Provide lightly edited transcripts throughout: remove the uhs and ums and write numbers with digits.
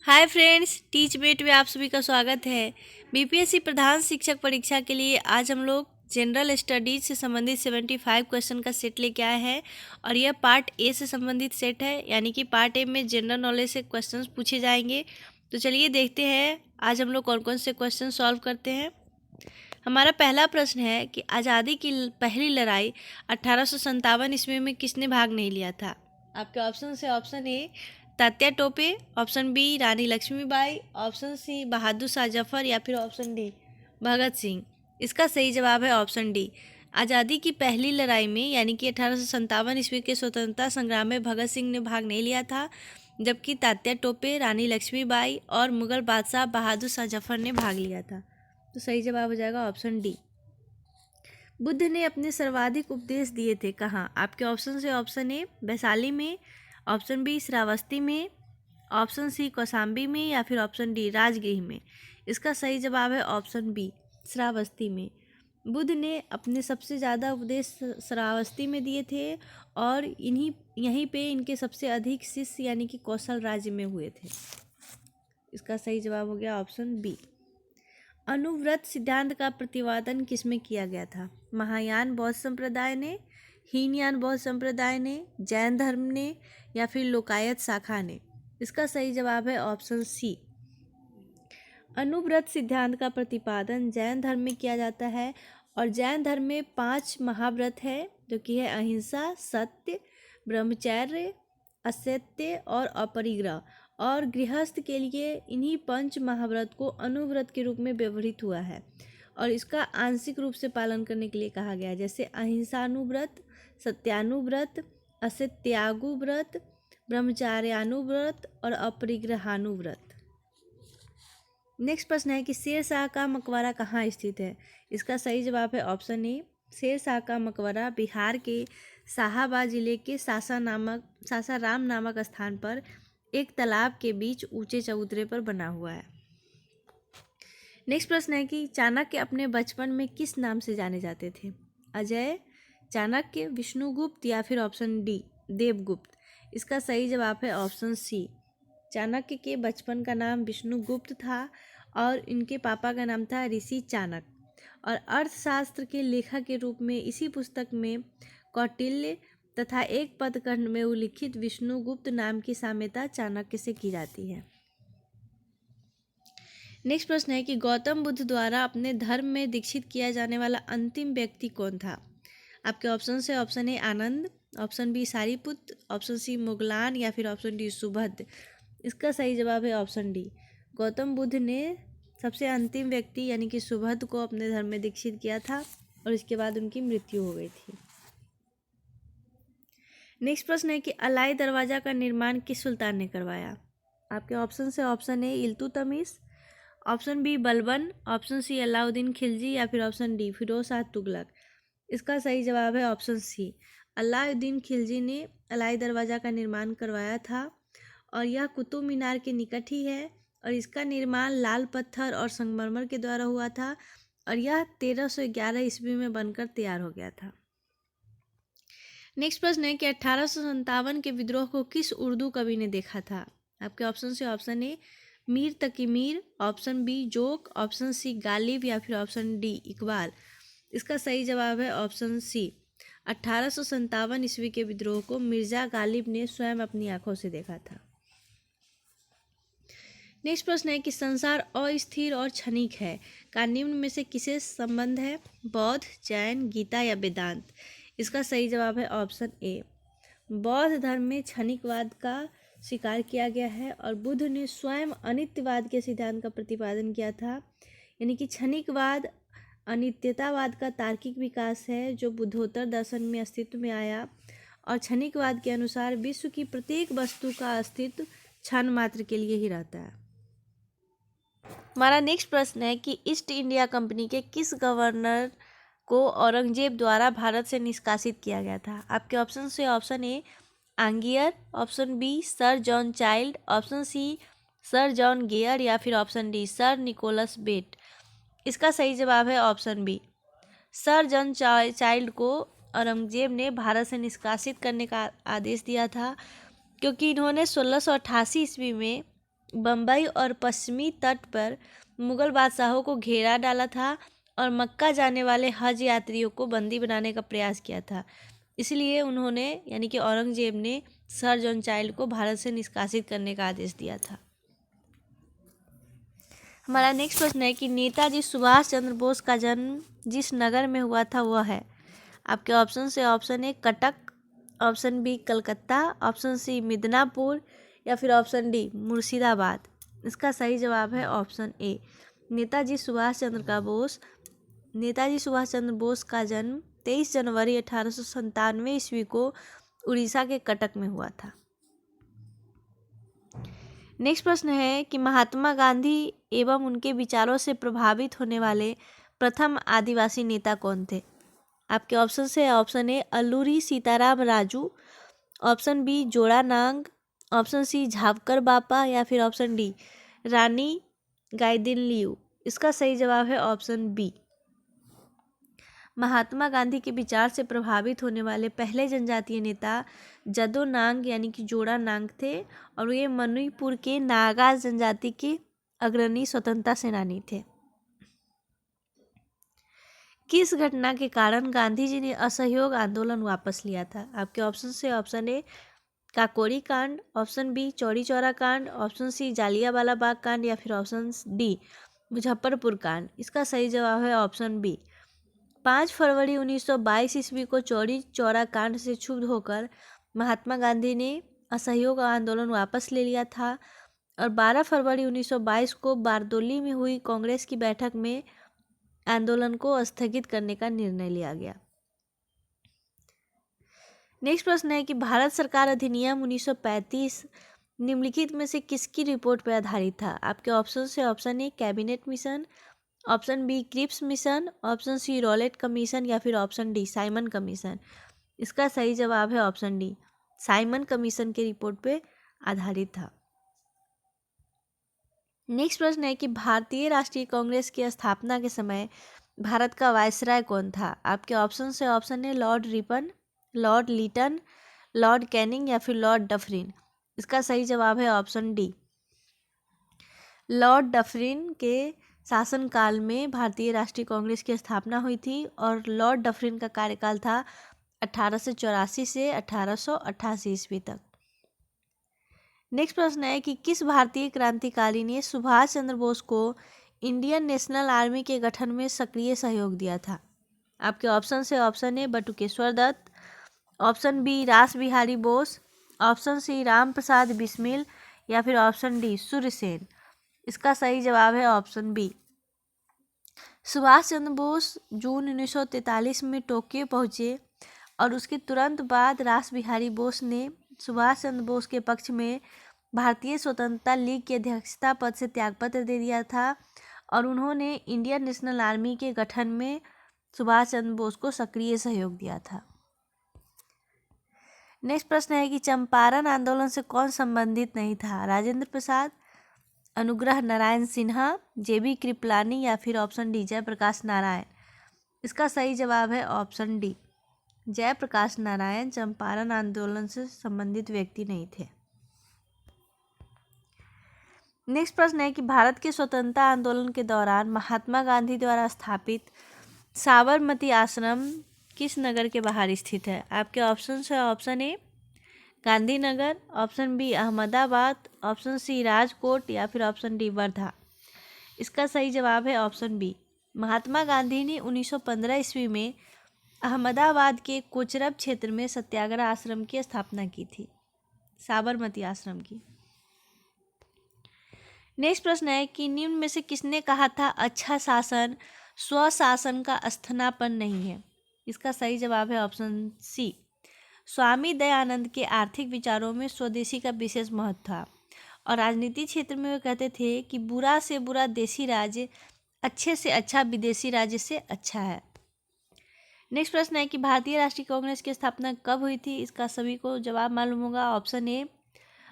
Hi friends, teach बेट में आप सभी का स्वागत है। बीपीएससी प्रधान शिक्षक परीक्षा के लिए आज हम लोग जनरल स्टडीज से संबंधित 75 क्वेश्चन का सेट लेके आए हैं और यह पार्ट ए से संबंधित सेट है, यानी कि पार्ट ए में जनरल नॉलेज से क्वेश्चंस पूछे जाएंगे। तो चलिए देखते हैं आज हम लोग कौन कौन से क्वेश्चन सॉल्व करते हैं। हमारा पहला प्रश्न है कि आज़ादी की पहली लड़ाई 1857 ईस्वी में किसने भाग नहीं लिया था। आपके ऑप्शन है option A Tatya Tope, option B Rani Lakshmibai, option C Bahadur Shah Zafar या फिर ऑप्शन डी भगत सिंह। इसका सही जवाब है ऑप्शन डी। आज़ादी की पहली लड़ाई में यानी कि 1857 ईस्वी के स्वतंत्रता संग्राम में भगत सिंह ने भाग नहीं लिया था, जबकि तात्या टोपे, रानी लक्ष्मीबाई और मुगल बादशाह बहादुर शाह जफर ने भाग लिया था। तो सही जवाब हो जाएगा ऑप्शन डी। बुद्ध ने अपने सर्वाधिक उपदेश दिए थे कहाँ। आपके ऑप्शन से ऑप्शन ए वैशाली में, ऑप्शन बी श्रावस्ती में, ऑप्शन सी कौशाम्बी में या फिर ऑप्शन डी राजगृह में। इसका सही जवाब है ऑप्शन बी श्रावस्ती में। बुद्ध ने अपने सबसे ज़्यादा उपदेश श्रावस्ती में दिए थे और यहीं पे इनके सबसे अधिक शिष्य यानी कि कौशल राज्य में हुए थे। इसका सही जवाब हो गया ऑप्शन बी। अनुव्रत सिद्धांत का प्रतिपादन किसमें किया गया था। महायान बौद्ध संप्रदाय ने, हीनयान बौद्ध संप्रदाय ने, जैन धर्म ने या फिर लोकायत शाखा ने। इसका सही जवाब है ऑप्शन सी। अनुव्रत सिद्धांत का प्रतिपादन जैन धर्म में किया जाता है और जैन धर्म में 5 महाव्रत है, जो कि है अहिंसा, सत्य, ब्रह्मचर्य, असत्य और अपरिग्रह। और गृहस्थ के लिए इन्हीं 5 महाव्रत को अनुव्रत के रूप में व्यवहृत हुआ है और इसका आंशिक रूप से पालन करने के लिए कहा गया है, जैसे अहिंसानुव्रत, सत्यानुव्रत, असत्यागुव्रत, ब्रह्मचार्यानुव्रत और अपरिग्रहानुव्रत। नेक्स्ट प्रश्न है कि शेर शाह का मकबरा कहाँ स्थित है। इसका सही जवाब है ऑप्शन ए। शेर शाह का मकबरा बिहार के शाहाबाद जिले के सासाराम नामक स्थान पर एक तालाब के बीच ऊंचे चबूतरे पर बना हुआ है। नेक्स्ट प्रश्न है कि चाणक्य अपने बचपन में किस नाम से जाने जाते थे। अजय, चाणक्य, विष्णुगुप्त या फिर ऑप्शन डी देवगुप्त। इसका सही जवाब है ऑप्शन सी। चाणक्य के बचपन का नाम विष्णुगुप्त था और इनके पापा का नाम था ऋषि चाणक्य। और अर्थशास्त्र के लेखक के रूप में इसी पुस्तक में कौटिल्य तथा एक पदखंड में उल्लिखित विष्णुगुप्त नाम की साम्यता चाणक्य से की जाती है। नेक्स्ट प्रश्न है कि गौतम बुद्ध द्वारा अपने धर्म में दीक्षित किया जाने वाला अंतिम व्यक्ति कौन था। आपके ऑप्शन है option A Anand, option B Sariputra, option C Mugalan या फिर ऑप्शन डी सुभद्र। इसका सही जवाब है ऑप्शन डी। गौतम बुद्ध ने सबसे अंतिम व्यक्ति यानी कि सुभद्र को अपने धर्म में दीक्षित किया था और इसके बाद उनकी मृत्यु हो गई थी। नेक्स्ट प्रश्न है कि अलाई दरवाज़ा का निर्माण किस सुल्तान ने करवाया। आपके ऑप्शन से option A Iltutmish, option B Balban, option C Alauddin Khilji या फिर ऑप्शन डी फिरोज शाह तुगलक। इसका सही जवाब है ऑप्शन सी। अलाउद्दीन खिलजी ने अलाई दरवाज़ा का निर्माण करवाया था और यह कुतुब मीनार के निकट ही है और इसका निर्माण लाल पत्थर और संगमरमर के द्वारा हुआ था और यह 1311 ईस्वी में बनकर तैयार हो गया था। नेक्स्ट प्रश्न है कि 1857 के विद्रोह को किस उर्दू कवि ने देखा था। आपके ऑप्शन से option A Mir Taqi Mir, option B Zauq, option C Ghalib या फिर ऑप्शन डी इकबाल। इसका सही जवाब है ऑप्शन सी। 1857 ईस्वी के विद्रोह को मिर्जा गालिब ने स्वयं अपनी आंखों से देखा था। नेक्स्ट प्रश्न है कि संसार अस्थिर और क्षणिक है का निम्न में से किसे संबंध है। बौद्ध, जैन, गीता या वेदांत। इसका सही जवाब है ऑप्शन ए। बौद्ध धर्म में क्षणिकवाद का स्वीकार किया गया है और बुद्ध ने स्वयं अनित्यवाद के सिद्धांत का प्रतिपादन किया था, यानी कि क्षणिकवाद अनित्यतावाद का तार्किक विकास है जो बुद्धोत्तर दर्शन में अस्तित्व में आया और क्षणिकवाद के अनुसार विश्व की प्रत्येक वस्तु का अस्तित्व क्षण मात्र के लिए ही रहता है। हमारा नेक्स्ट प्रश्न है कि ईस्ट इंडिया कंपनी के किस गवर्नर को औरंगजेब द्वारा भारत से निष्कासित किया गया था। आपके ऑप्शन से option A Aungier, option B sir John Child, option C sir John Gayer या फिर option D sir Nicholas Bate. इसका सही जवाब है option B. Sir John Child को औरंगजेब ने भारत से निष्कासित करने का आदेश दिया था क्योंकि इन्होंने 1688 ईस्वी में बम्बई और पश्चिमी तट पर मुगल बादशाहों को घेरा डाला था और मक्का जाने वाले हज यात्रियों को बंदी बनाने का प्रयास किया था। इसलिए उन्होंने यानी कि औरंगजेब ने सर जॉन चाइल्ड को भारत से निष्कासित करने का आदेश दिया था। हमारा नेक्स्ट प्रश्न है कि नेताजी सुभाष चंद्र बोस का जन्म जिस नगर में हुआ था वह है। आपके ऑप्शन से option A Cuttack, option B Calcutta, option C Midnapore या फिर ऑप्शन डी मुर्शिदाबाद। इसका सही जवाब है ऑप्शन ए। नेताजी सुभाष चंद्र बोस का जन्म 23 जनवरी 1897 ईस्वी को उड़ीसा के कटक में हुआ था। नेक्स्ट प्रश्न है कि महात्मा गांधी एवं उनके विचारों से प्रभावित होने वाले प्रथम आदिवासी नेता कौन थे। आपके ऑप्शन से option A Alluri Sitarama Raju, option B Jadonang, option C झावकर बापा या फिर ऑप्शन डी रानी गाइदिनलियू। इसका सही जवाब है ऑप्शन बी। महात्मा गांधी के विचार से प्रभावित होने वाले पहले जनजातीय नेता जदो नांग यानी कि जोड़ा नांग थे और ये मणिपुर के नागा जनजाति के अग्रणी स्वतंत्रता सेनानी थे। किस घटना के कारण गांधी जी ने असहयोग आंदोलन वापस लिया था। आपके ऑप्शन से ऑप्शन ए काकोरी कांड, ऑप्शन बी चौरी चौरा कांड, ऑप्शन सी जालियांवाला बाग कांड या फिर ऑप्शन डी मुजफ्फरपुर कांड। इसका सही जवाब है ऑप्शन बी। 5 फरवरी 1922 ईस्वी को चौरी चौरा कांड से क्षुब्ध होकर महात्मा गांधी ने असहयोग आंदोलन वापस ले लिया था और 12 फरवरी 1922 को बारदोली में हुई कांग्रेस की बैठक में आंदोलन को स्थगित करने का निर्णय लिया गया। नेक्स्ट प्रश्न है कि भारत सरकार अधिनियम 1935 निम्नलिखित में से किसकी रिपोर्ट पर आधारित था। आपके ऑप्शन से option A cabinet mission, option B Cripps mission, option C Rowlatt commission या फिर ऑप्शन डी साइमन कमीशन। इसका सही जवाब है ऑप्शन डी, साइमन कमीशन की रिपोर्ट पे आधारित था। नेक्स्ट प्रश्न है कि भारतीय राष्ट्रीय कांग्रेस की स्थापना के समय भारत का वायसराय कौन था। आपके ऑप्शन से ऑप्शन है Lord Ripon, Lord Lytton, Lord Canning या फिर लॉर्ड डफरिन। इसका सही जवाब है ऑप्शन डी। लॉर्ड डफरिन के शासनकाल में भारतीय राष्ट्रीय कांग्रेस की स्थापना हुई थी और लॉर्ड डफरिन का कार्यकाल था 1884 से 1888 ईस्वी तक। नेक्स्ट प्रश्न है कि किस भारतीय क्रांतिकारी ने सुभाष चंद्र बोस को इंडियन नेशनल आर्मी के गठन में सक्रिय सहयोग दिया था। आपके ऑप्शन से option A Batukeshwar Dutt, option B Rash Behari Bose, option C Ram Prasad Bismil या फिर ऑप्शन डी सूर्यसेन। इसका सही जवाब है option B. Subhash Chandra Bose June 1943 में टोक्यो पहुंचे और उसके तुरंत बाद रास बिहारी बोस ने सुभाष चंद्र बोस के पक्ष में भारतीय स्वतंत्रता लीग की अध्यक्षता पद से त्यागपत्र दे दिया था और उन्होंने इंडियन नेशनल आर्मी के गठन में सुभाष चंद्र बोस को सक्रिय सहयोग दिया था। नेक्स्ट प्रश्न है कि चंपारण आंदोलन से कौन संबंधित नहीं था। राजेंद्र प्रसाद, अनुग्रह नारायण सिन्हा, जेबी कृपलानी या फिर ऑप्शन डी जयप्रकाश नारायण। इसका सही जवाब है ऑप्शन डी, जयप्रकाश नारायण चंपारण आंदोलन से संबंधित व्यक्ति नहीं थे। नेक्स्ट प्रश्न है कि भारत के स्वतंत्रता आंदोलन के दौरान महात्मा गांधी द्वारा स्थापित साबरमती आश्रम किस नगर के बाहर स्थित है। आपके ऑप्शन है option A Gandhinagar, option B Ahmedabad, option C Rajkot या फिर ऑप्शन डी वर्धा। इसका सही जवाब है ऑप्शन बी। महात्मा गांधी ने 1915 ईस्वी में अहमदाबाद के कोचरब क्षेत्र में सत्याग्रह आश्रम की स्थापना की थी, साबरमती आश्रम की। नेक्स्ट प्रश्न है कि निम्न में से किसने कहा था अच्छा शासन स्वशासन का स्थानापन्न नहीं है। इसका सही जवाब है ऑप्शन सी। स्वामी दयानंद के आर्थिक विचारों में स्वदेशी का विशेष महत्व था और राजनीति क्षेत्र में वे कहते थे कि बुरा से बुरा देशी राज्य अच्छे से अच्छा विदेशी राज्य से अच्छा है। नेक्स्ट प्रश्न है कि भारतीय राष्ट्रीय कांग्रेस की स्थापना कब हुई थी। इसका सभी को जवाब मालूम होगा। ऑप्शन ए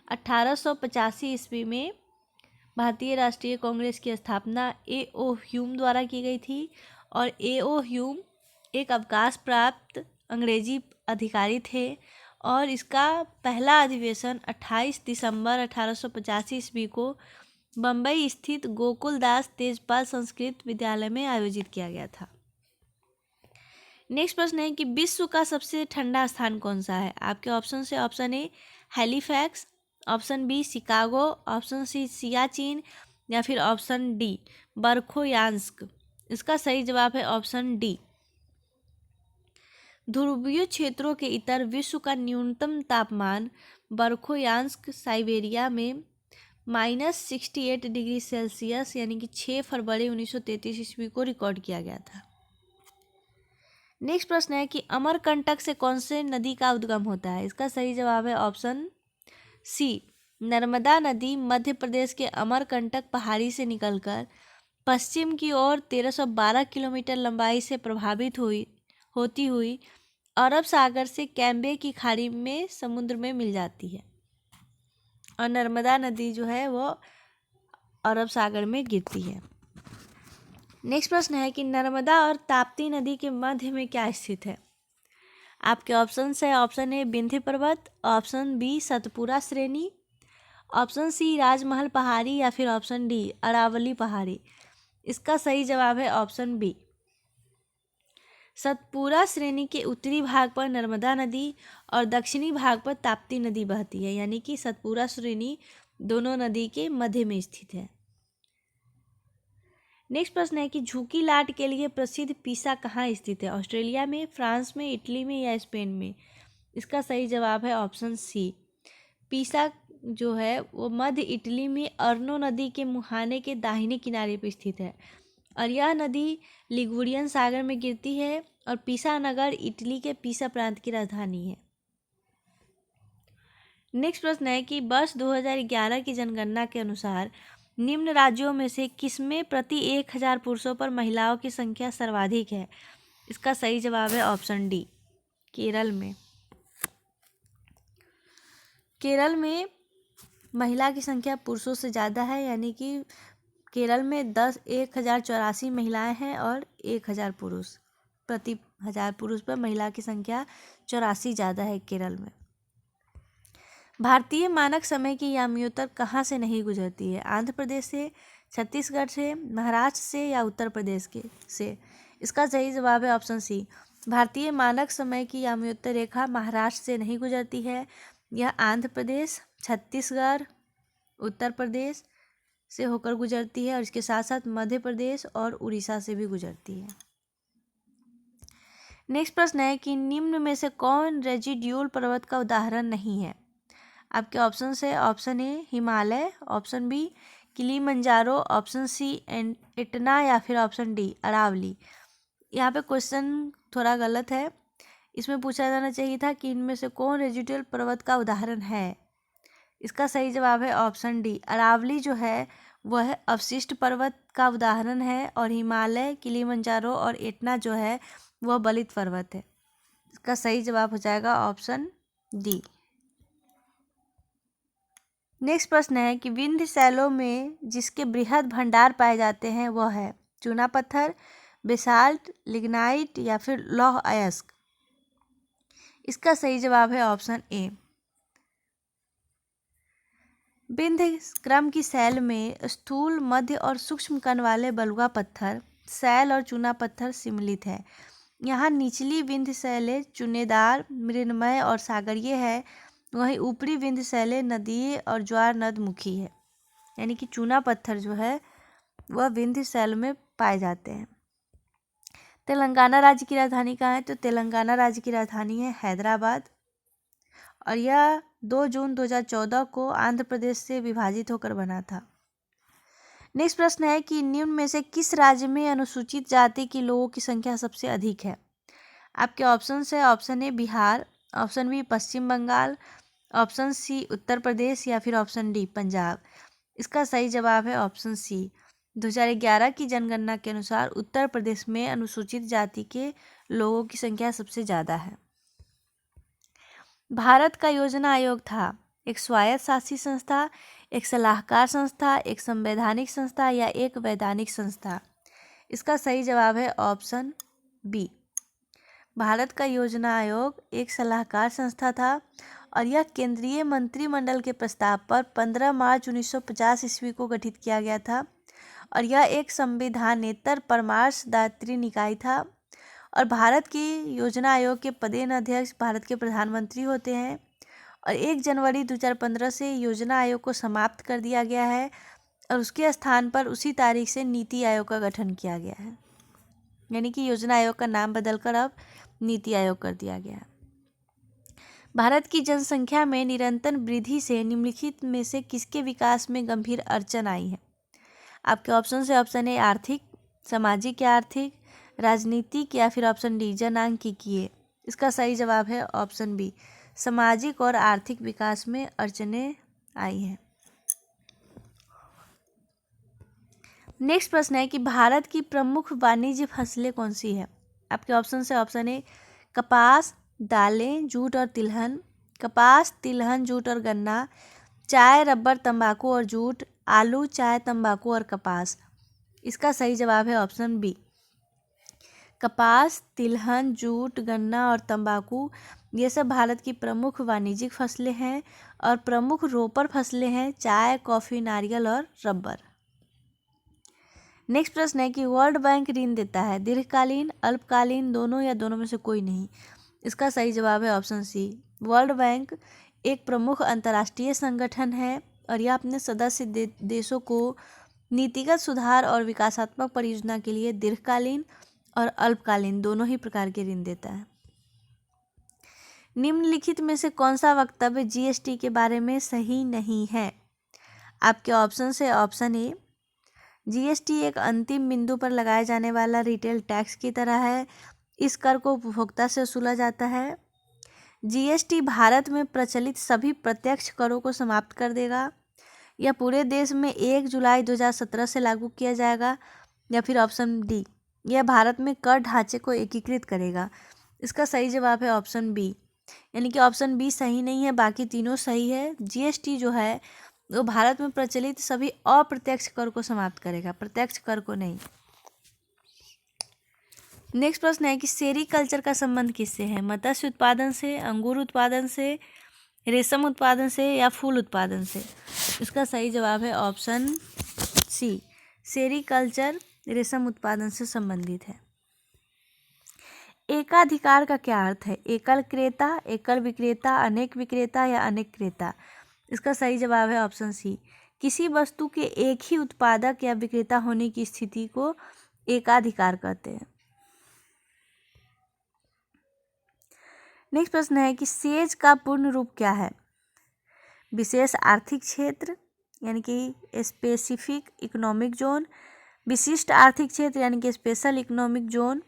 1885 ईस्वी में भारतीय राष्ट्रीय कांग्रेस की स्थापना ए.ओ. ह्यूम द्वारा की गई थी और ए.ओ. ह्यूम एक अवकाश प्राप्त अंग्रेजी अधिकारी थे और इसका पहला अधिवेशन 28 दिसंबर 1885 ईस्वी को बम्बई स्थित गोकुलदास तेजपाल संस्कृत विद्यालय में आयोजित किया गया था। नेक्स्ट प्रश्न है कि विश्व का सबसे ठंडा स्थान कौन सा है। आपके ऑप्शन से option A Halifax, option B Chicago, option C Siachen या फिर ऑप्शन डी बरखोयान्स्क। इसका सही जवाब है ऑप्शन डी। ध्रुवीय क्षेत्रों के इतर विश्व का न्यूनतम तापमान बरखोयान्स्क साइबेरिया में -68 डिग्री सेल्सियस यानी कि 6 फरवरी 1933 ईस्वी को रिकॉर्ड किया गया था। नेक्स्ट प्रश्न है कि अमरकंटक से कौन से नदी का उद्गम होता है। इसका सही जवाब है ऑप्शन सी नर्मदा नदी मध्य प्रदेश के अमरकंटक पहाड़ी से निकलकर पश्चिम की ओर 1312 किलोमीटर लंबाई से प्रभावित होती हुई अरब सागर से कैम्बे की खाड़ी में समुद्र में मिल जाती है और नर्मदा नदी जो है वो अरब सागर में गिरती है। नेक्स्ट प्रश्न है कि नर्मदा और ताप्ती नदी के मध्य में क्या स्थित है। आपके ऑप्शन है ऑप्शन ए विंध्य पर्वत, ऑप्शन बी सतपुरा श्रेणी, ऑप्शन सी राजमहल पहाड़ी या फिर ऑप्शन डी अरावली पहाड़ी। इसका सही जवाब है ऑप्शन बी। सतपुरा श्रेणी के उत्तरी भाग पर नर्मदा नदी और दक्षिणी भाग पर ताप्ती नदी बहती है, यानी कि सतपुरा श्रेणी दोनों नदी के मध्य में स्थित है। नेक्स्ट प्रश्न है कि झुकी लाट के लिए प्रसिद्ध पीसा कहाँ स्थित है। ऑस्ट्रेलिया में, फ्रांस में, इटली में या स्पेन में। इसका सही जवाब है ऑप्शन सी। पीसा जो है वो मध्य इटली में अर्नो नदी के मुहाने के दाहिने किनारे पर स्थित है और यह नदी लिगुरियन सागर में गिरती है और पीसा नगर इटली के पीसा प्रांत की राजधानी है। नेक्स्ट प्रश्न है कि वर्ष 2011 की जनगणना के अनुसार निम्न राज्यों में से किसमें प्रति 1000 पुरुषों पर महिलाओं की संख्या सर्वाधिक है। इसका सही जवाब है ऑप्शन डी केरल में। केरल में महिला की संख्या पुरुषों से ज़्यादा है, यानी कि केरल में 1084 महिलाएं हैं और 1000 पुरुष, प्रति 1000 पुरुष पर महिला की संख्या 84 ज़्यादा है केरल में। भारतीय मानक समय की यामियों कहाँ से नहीं गुजरती है। आंध्र प्रदेश से, छत्तीसगढ़ से, महाराष्ट्र से या उत्तर प्रदेश से। इसका सही जवाब है ऑप्शन सी। भारतीय मानक समय की यामियोत्तर रेखा महाराष्ट्र से नहीं गुजरती है। यह आंध्र प्रदेश, छत्तीसगढ़, उत्तर प्रदेश से होकर गुजरती है और इसके साथ साथ मध्य प्रदेश और उड़ीसा से भी गुजरती है। नेक्स्ट प्रश्न है कि निम्न में से कौन रेजिड्यूल पर्वत का उदाहरण नहीं है। आपके ऑप्शन है option A Himalaya, option B Kilimanjaro, option C Etna या फिर ऑप्शन डी अरावली। यहाँ पे क्वेश्चन थोड़ा गलत है। इसमें पूछा जाना चाहिए था कि इनमें से कौन रेजिड्यूल पर्वत का उदाहरण है। इसका सही जवाब है ऑप्शन डी अरावली जो है वह अवशिष्ट पर्वत का उदाहरण है और हिमालय, किलिमंजारो और एटना जो है वह बलित पर्वत है। इसका सही जवाब हो जाएगा ऑप्शन डी। नेक्स्ट प्रश्न है कि विंध्य शैलों में जिसके बृहद भंडार पाए जाते हैं वह है चूना पत्थर, बेसाल्ट, लिग्नाइट या फिर लौह अयस्क। इसका सही जवाब है ऑप्शन ए। विंध्य क्रम की शैल में स्थूल, मध्य और सूक्ष्म कण वाले बलुआ पत्थर, शैल और चूना पत्थर सम्मिलित है। यहाँ निचली विंध्य शैलें चूनेदार, मृण्मय और सागरीय है, वहीं ऊपरी विंध्य शैलें नदीय और ज्वार नदमुखी है। यानी कि चूना पत्थर जो है वह विंध्य शैल में पाए जाते हैं। तेलंगाना राज्य की राजधानी कहाँ है, तो तेलंगाना राज्य की राजधानी है हैदराबाद और यह 2 जून 2014 को आंध्र प्रदेश से विभाजित होकर बना था। नेक्स्ट प्रश्न है कि निम्न में से किस राज्य में अनुसूचित जाति के लोगों की संख्या सबसे अधिक है। आपके ऑप्शन है option A Bihar, option B Paschim Bangal, option C Uttar Pradesh या फिर ऑप्शन डी पंजाब। इसका सही जवाब है ऑप्शन सी। 2011 की जनगणना के अनुसार उत्तर प्रदेश में अनुसूचित जाति के लोगों की संख्या सबसे ज़्यादा है। भारत का योजना आयोग था एक स्वायत्त शासी संस्था, एक सलाहकार संस्था, एक संवैधानिक संस्था या एक वैधानिक संस्था। इसका सही जवाब है ऑप्शन बी। भारत का योजना आयोग एक सलाहकार संस्था था और यह केंद्रीय मंत्रिमंडल के प्रस्ताव पर 15 मार्च 1950 ईस्वी को गठित किया गया था और यह एक संविधानेतर परामर्शदात्री निकाय था। और भारत की योजना आयोग के पदेन अध्यक्ष भारत के प्रधानमंत्री होते हैं और 1 जनवरी 2015 से योजना आयोग को समाप्त कर दिया गया है और उसके स्थान पर उसी तारीख से नीति आयोग का गठन किया गया है। यानी कि योजना आयोग का नाम बदलकर अब नीति आयोग कर दिया गया है। भारत की जनसंख्या में निरंतर वृद्धि से निम्नलिखित में से किसके विकास में गंभीर अड़चन आई है? आपके ऑप्शन से ऑप्शन ए आर्थिक, सामाजिक या आर्थिक, राजनीतिक या फिर ऑप्शन डी जनांकिकीय। इसका सही जवाब है ऑप्शन बी, सामाजिक और आर्थिक विकास में अड़चनें आई हैं। नेक्स्ट प्रश्न है कि भारत की प्रमुख वाणिज्य फसलें कौन सी है? आपके ऑप्शन से ऑप्शन ए कपास, दालें, जूट और तिलहन, कपास, तिलहन, जूट और गन्ना, चाय, रबर, तंबाकू और जूट, आलू, चाय, तंबाकू और कपास। इसका सही जवाब है ऑप्शन बी, कपास, तिलहन, जूट, गन्ना और तंबाकू ये सब भारत की प्रमुख वाणिज्यिक फसलें हैं और प्रमुख रोपर फसलें हैं चाय, कॉफ़ी, नारियल और रबर। नेक्स्ट प्रश्न है कि वर्ल्ड बैंक ऋण देता है दीर्घकालीन, अल्पकालीन, दोनों या दोनों में से कोई नहीं। इसका सही जवाब है ऑप्शन सी, वर्ल्ड बैंक एक प्रमुख अंतर्राष्ट्रीय संगठन है और यह अपने सदस्य देशों को नीतिगत सुधार और विकासात्मक परियोजना के लिए दीर्घकालीन और अल्पकालीन दोनों ही प्रकार के ऋण देता है। निम्नलिखित में से कौन सा वक्तव्य जीएसटी के बारे में सही नहीं है? आपके ऑप्शन से ऑप्शन ए जीएसटी एक अंतिम बिंदु पर लगाए जाने वाला रिटेल टैक्स की तरह है, इस कर को उपभोक्ता से वसूला जाता है। जीएसटी भारत में प्रचलित सभी प्रत्यक्ष करों को समाप्त कर देगा। यह पूरे देश में 1 जुलाई 2017 से लागू किया जाएगा। या फिर ऑप्शन डी, यह भारत में कर ढांचे को एकीकृत करेगा। इसका सही जवाब है ऑप्शन बी, यानी कि ऑप्शन बी सही नहीं है, बाकी तीनों सही है। जीएसटी जो है वो भारत में प्रचलित सभी अप्रत्यक्ष कर को समाप्त करेगा, प्रत्यक्ष कर को नहीं। नेक्स्ट प्रश्न है कि सेरीकल्चर का संबंध किससे है? मत्स्य उत्पादन से, अंगूर उत्पादन से, रेशम उत्पादन से या फूल उत्पादन से? इसका सही जवाब है ऑप्शन सी, सेरीकल्चर रेशम उत्पादन से संबंधित है। एकाधिकार का क्या अर्थ है? एकल क्रेता, एकल विक्रेता, अनेक विक्रेता या अनेक क्रेता? इसका सही जवाब है ऑप्शन सी, किसी वस्तु के एक ही उत्पादक या विक्रेता होने की स्थिति को एकाधिकार कहते हैं। नेक्स्ट प्रश्न है कि सेज का पूर्ण रूप क्या है? विशेष आर्थिक क्षेत्र यानी कि स्पेसिफिक इकोनॉमिक जोन, विशिष्ट आर्थिक क्षेत्र यानी कि स्पेशल इकोनॉमिक जोन,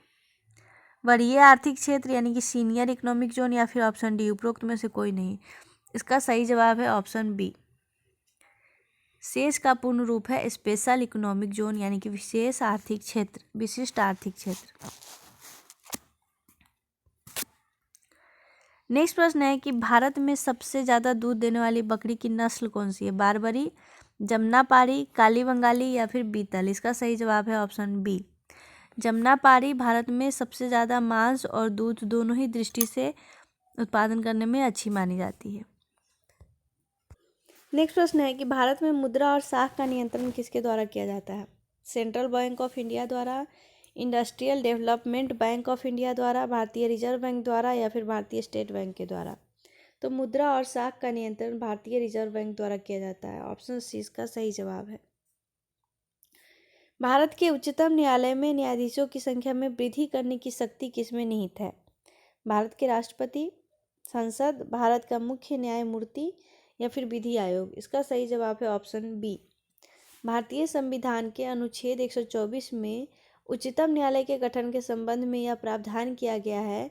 वरीय आर्थिक क्षेत्र यानी कि सीनियर इकोनॉमिक जोन या फिर ऑप्शन डी उपरोक्त में से कोई नहीं। इसका सही जवाब है ऑप्शन बी, सेज का पूर्ण रूप है स्पेशल इकोनॉमिक जोन यानी कि विशेष आर्थिक क्षेत्र, विशिष्ट आर्थिक क्षेत्र। नेक्स्ट प्रश्न है कि भारत में सबसे ज़्यादा दूध देने वाली बकरी की नस्ल कौन सी है? बारबरी, जमनापारी, काली बंगाली या फिर बीतल? इसका सही जवाब है ऑप्शन बी, जमनापारी भारत में सबसे ज़्यादा मांस और दूध दोनों ही दृष्टि से उत्पादन करने में अच्छी मानी जाती है। नेक्स्ट प्रश्न है कि भारत में मुद्रा और साख का नियंत्रण किसके द्वारा किया जाता है? सेंट्रल बैंक ऑफ इंडिया द्वारा, industrial development bank of India द्वारा, भारतीय रिजर्व बैंक द्वारा या फिर भारतीय स्टेट बैंक के द्वारा? तो मुद्रा और साख का नियंत्रण भारतीय रिजर्व बैंक द्वारा किया जाता है। ऑप्शन सी इसका सही जवाब है। भारत के उच्चतम न्यायालय में न्यायाधीशों की संख्या में वृद्धि करने की शक्ति किसमें निहित है? भारत के राष्ट्रपति, संसद, भारत का मुख्य न्यायमूर्ति या फिर विधि आयोग? इसका सही जवाब है ऑप्शन बी, भारतीय संविधान के अनुच्छेद 124 में उच्चतम न्यायालय के गठन के संबंध में यह प्रावधान किया गया है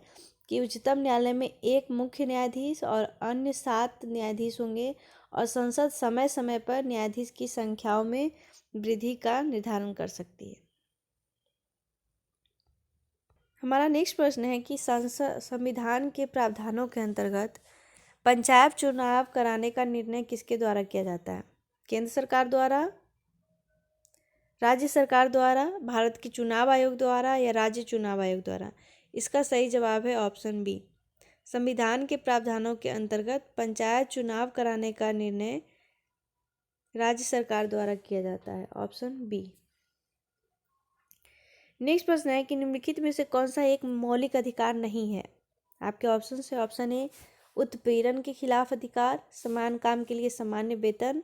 कि उच्चतम न्यायालय में एक मुख्य न्यायाधीश और अन्य 7 न्यायाधीश होंगे और संसद समय समय पर न्यायाधीश की संख्याओं में वृद्धि का निर्धारण कर सकती है। हमारा नेक्स्ट प्रश्न है कि संविधान के प्रावधानों के अंतर्गत पंचायत चुनाव कराने का निर्णय किसके द्वारा किया जाता है? केंद्र सरकार द्वारा, राज्य सरकार द्वारा, भारत के चुनाव आयोग द्वारा या राज्य चुनाव आयोग द्वारा? इसका सही जवाब है ऑप्शन बी। संविधान के प्रावधानों के अंतर्गत पंचायत चुनाव कराने का निर्णय राज्य सरकार द्वारा किया जाता है, ऑप्शन बी। नेक्स्ट प्रश्न है कि निम्नलिखित में से कौन सा एक मौलिक अधिकार नहीं है। आपके ऑप्शन है, ऑप्शन ए उत्पीड़न के खिलाफ अधिकार, समान काम के लिए सामान्य वेतन,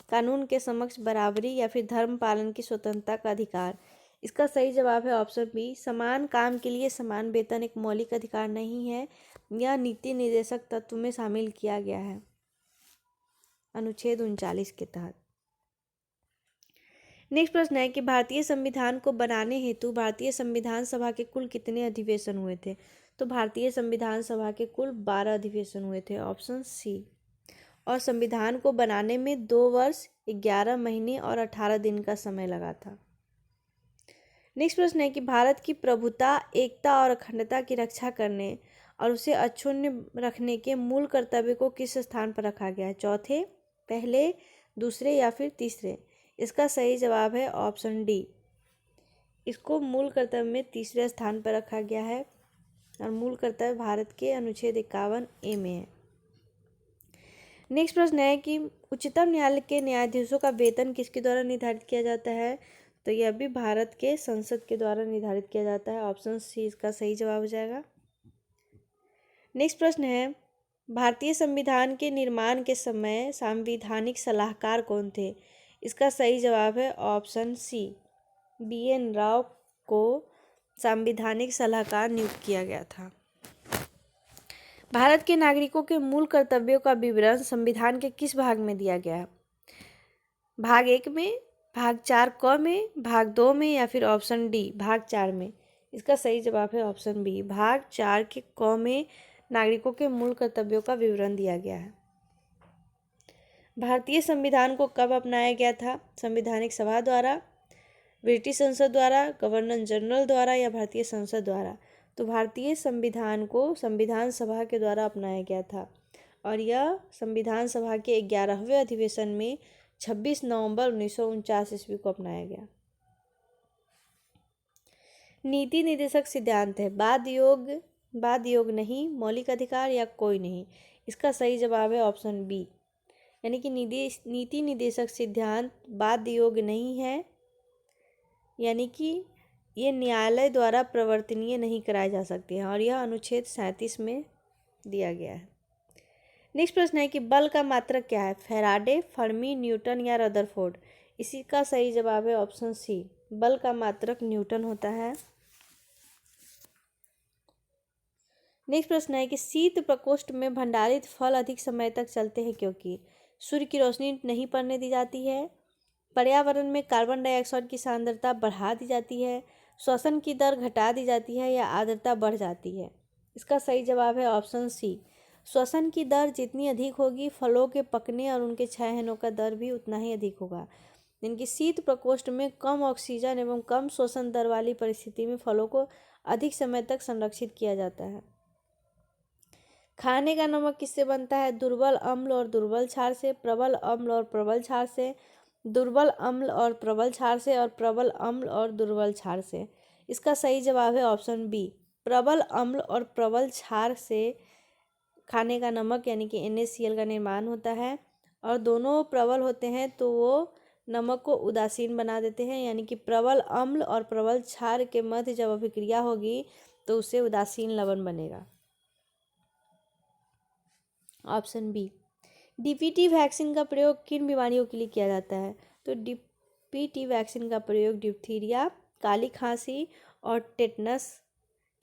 कानून के समक्ष बराबरी या फिर धर्म पालन की स्वतंत्रता का अधिकार। इसका सही जवाब है ऑप्शन बी। समान काम के लिए समान वेतन एक मौलिक अधिकार नहीं है, यह नीति निर्देशक तत्व में शामिल किया गया है अनुच्छेद 39 के तहत। नेक्स्ट प्रश्न है कि भारतीय संविधान को बनाने हेतु भारतीय संविधान सभा के कुल कितने अधिवेशन हुए थे। तो भारतीय संविधान सभा के कुल 12 अधिवेशन हुए थे, ऑप्शन सी। और संविधान को बनाने में 2 वर्ष 11 महीने और 18 दिन का समय लगा था। नेक्स्ट प्रश्न है कि भारत की प्रभुता, एकता और अखंडता की रक्षा करने और उसे अक्षुण्ण रखने के मूल कर्तव्य को किस स्थान पर रखा गया है। चौथे, पहले, दूसरे या फिर तीसरे। इसका सही जवाब है ऑप्शन डी। इसको मूल कर्तव्य में तीसरे स्थान पर रखा गया है और मूल कर्तव्य भारत के अनुच्छेद 51 ए में है। नेक्स्ट प्रश्न है कि उच्चतम न्यायालय के न्यायाधीशों का वेतन किसके द्वारा निर्धारित किया जाता है। तो यह भी भारत के संसद के द्वारा निर्धारित किया जाता है, ऑप्शन सी इसका सही जवाब हो जाएगा। नेक्स्ट प्रश्न है भारतीय संविधान के निर्माण के समय संवैधानिक सलाहकार कौन थे। इसका सही जवाब है ऑप्शन सी। BN राव को संवैधानिक सलाहकार नियुक्त किया गया था। भारत के नागरिकों के मूल कर्तव्यों का विवरण संविधान के किस भाग में दिया गया है। भाग 1 में, भाग 4 क में, भाग 2 में या फिर ऑप्शन डी भाग 4 में। इसका सही जवाब है ऑप्शन बी। भाग 4 के क में नागरिकों के मूल कर्तव्यों का विवरण दिया गया है। भारतीय संविधान को कब अपनाया गया था। संवैधानिक सभा द्वारा, ब्रिटिश संसद द्वारा, गवर्नर जनरल द्वारा या भारतीय संसद द्वारा। तो भारतीय संविधान को संविधान सभा के द्वारा अपनाया गया था और यह संविधान सभा के 11वें अधिवेशन में 26 नवंबर 1949 ईस्वी को अपनाया गया। नीति निर्देशक सिद्धांत है बाद योग नहीं, मौलिक अधिकार या कोई नहीं। इसका सही जवाब है ऑप्शन बी। यानी कि नीति निर्देशक सिद्धांत बाद योग नहीं है, यानी कि ये न्यायालय द्वारा प्रवर्तनीय नहीं कराए जा सकते हैं और यह अनुच्छेद 37 में दिया गया है। नेक्स्ट प्रश्न है कि बल का मात्रक क्या है। फैराडे, फर्मी, न्यूटन या रदरफोर्ड। इसी का सही जवाब है ऑप्शन सी। बल का मात्रक न्यूटन होता है। नेक्स्ट प्रश्न है कि शीत प्रकोष्ठ में भंडारित फल अधिक समय तक चलते हैं क्योंकि सूर्य की रोशनी नहीं पड़ने दी जाती है, पर्यावरण में कार्बन डाइऑक्साइड की सांद्रता बढ़ा दी जाती है, श्वसन की दर घटा दी जाती है या आर्द्रता बढ़ जाती है। इसका सही जवाब है ऑप्शन सी। श्वसन की दर जितनी अधिक होगी, फलों के पकने और उनके क्षय होने का दर भी उतना ही अधिक होगा। इनकी शीत प्रकोष्ठ में कम ऑक्सीजन एवं कम श्वसन दर वाली परिस्थिति में फलों को अधिक समय तक संरक्षित किया जाता है। खाने का नमक किससे बनता है। दुर्बल अम्ल और दुर्बल क्षार से, प्रबल अम्ल और प्रबल क्षार से, दुर्बल अम्ल और प्रबल क्षार से और प्रबल अम्ल और दुर्बल क्षार से। इसका सही जवाब है ऑप्शन बी। प्रबल अम्ल और प्रबल क्षार से खाने का नमक यानी कि NaCl का निर्माण होता है और दोनों प्रबल होते हैं तो वो नमक को उदासीन बना देते हैं, यानी कि प्रबल अम्ल और प्रबल क्षार के मध्य जब अभिक्रिया होगी तो उससे उदासीन लवण बनेगा, ऑप्शन बी। DPT वैक्सीन का प्रयोग किन बीमारियों के लिए किया जाता है। तो DPT वैक्सीन का प्रयोग डिप्थीरिया, काली खांसी और टेटनस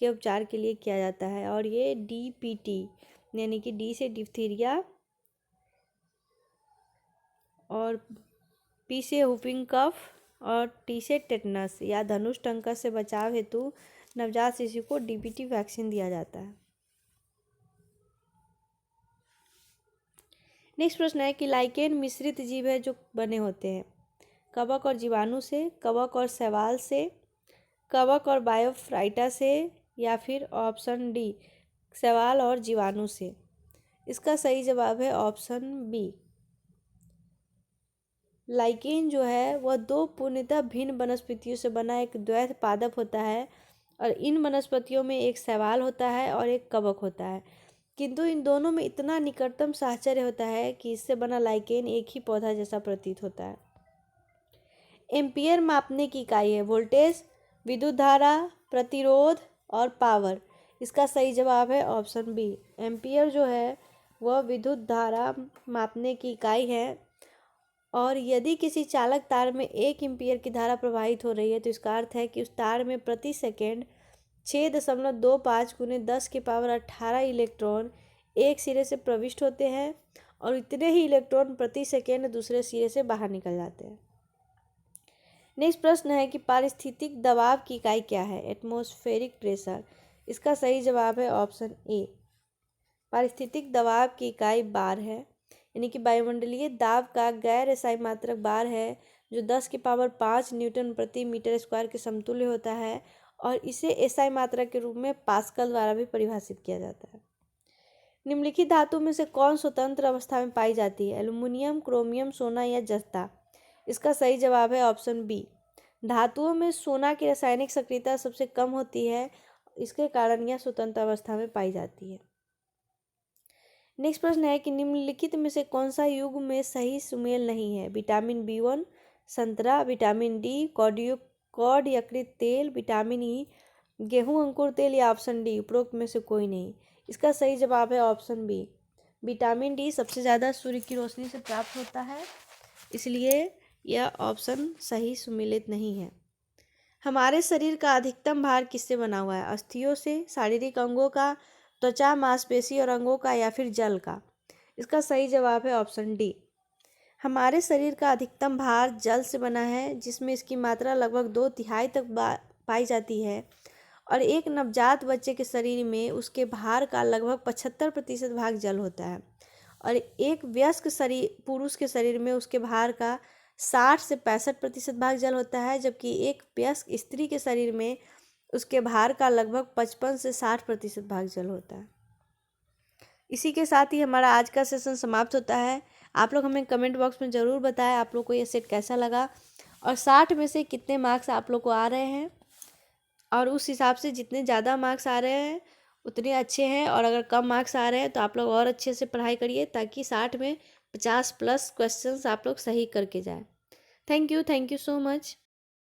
के उपचार के लिए किया जाता है और ये DPT यानी कि डी से डिप्थीरिया और P से हुफिंग कफ और T से टेटनस या धनुष टंकस से बचाव हेतु नवजात शिशु को DPT वैक्सीन दिया जाता है। नेक्स्ट प्रश्न है कि लाइकेन मिश्रित जीव है जो बने होते हैं कवक और जीवाणु से, कवक और शैवाल से, कवक और बायोफ्राइटा से या फिर ऑप्शन डी शैवाल और जीवाणु से। इसका सही जवाब है ऑप्शन बी। लाइकेन जो है वह 2 पूर्णतः भिन्न वनस्पतियों से बना एक द्वैत पादप होता है और इन वनस्पतियों में एक शैवाल होता है और एक कवक होता है, किंतु इन दोनों में इतना निकटतम साहचर्य होता है कि इससे बना लाइकेन एक ही पौधा जैसा प्रतीत होता है। एम्पियर मापने की इकाई है वोल्टेज, विद्युत धारा, प्रतिरोध और पावर। इसका सही जवाब है ऑप्शन बी। एम्पियर जो है वह विद्युत धारा मापने की इकाई है और यदि किसी चालक तार में 1 एम्पियर की धारा प्रवाहित हो रही है तो इसका अर्थ है कि उस तार में प्रति सेकेंड 6.25 × 10⁻18 इलेक्ट्रॉन एक सिरे से प्रविष्ट होते हैं और इतने ही इलेक्ट्रॉन प्रति सेकेंड दूसरे सिरे से बाहर निकल जाते हैं। नेक्स्ट प्रश्न है कि पारिस्थितिक दबाव की इकाई क्या है? Atmospheric pressure. इसका सही जवाब है ऑप्शन ए। पारिस्थितिक दबाव की इकाई बार है, यानी कि वायुमंडलीय दाब का गैर एसआई मात्रक बार है जो 10⁵ न्यूटन प्रति मीटर स्क्वायर के समतुल्य होता है और इसे एसआई मात्रक के रूप में पास्कल द्वारा भी परिभाषित किया जाता है। निम्नलिखित धातु में से कौन स्वतंत्र अवस्था में पाई जाती है? एल्युमिनियम, क्रोमियम, सोना या जस्ता। इसका सही जवाब है ऑप्शन बी। धातुओं में सोना की रासायनिक सक्रियता सबसे कम होती है, इसके कारण यह स्वतंत्र अवस्था में पाई जाती है। नेक्स्ट प्रश्न है कि निम्नलिखित में से कौन सा युग्म में सही सुमेल नहीं है? विटामिन B1, संतरा, विटामिन डी, कॉड यकृत तेल, विटामिन ई, गेहूं अंकुर तेल या ऑप्शन डी उपरोक्त में से कोई नहीं। इसका सही जवाब है ऑप्शन बी। विटामिन डी सबसे ज़्यादा सूर्य की रोशनी से प्राप्त होता है, इसलिए यह ऑप्शन सही सुमेलित नहीं है। हमारे शरीर का अधिकतम भार किससे बना हुआ है? अस्थियों से, शारीरिक अंगों का, त्वचा, मांसपेशी और अंगों का या फिर जल का। इसका सही जवाब है ऑप्शन डी। हमारे शरीर का अधिकतम भार जल से बना है, जिसमें इसकी मात्रा लगभग 2/3 तक पाई जाती है और एक नवजात बच्चे के शरीर में उसके भार का लगभग 75% भाग जल होता है और एक वयस्क पुरुष के शरीर में उसके भार का 60 से 65% भाग जल होता है, जबकि एक वयस्क स्त्री के शरीर में उसके भार का लगभग 55 से 60% भाग जल होता है। इसी के साथ ही हमारा आज का सेशन समाप्त होता है। आप लोग हमें कमेंट बॉक्स में ज़रूर बताएं आप लोग को ये सेट कैसा लगा और 60 में से कितने मार्क्स आप लोग को आ रहे हैं, और उस हिसाब से जितने ज़्यादा मार्क्स आ रहे हैं उतने अच्छे हैं, और अगर कम मार्क्स आ रहे हैं तो आप लोग और अच्छे से पढ़ाई करिए ताकि 60 में 50+ क्वेश्चंस आप लोग सही करके जाएं। Thank you so much.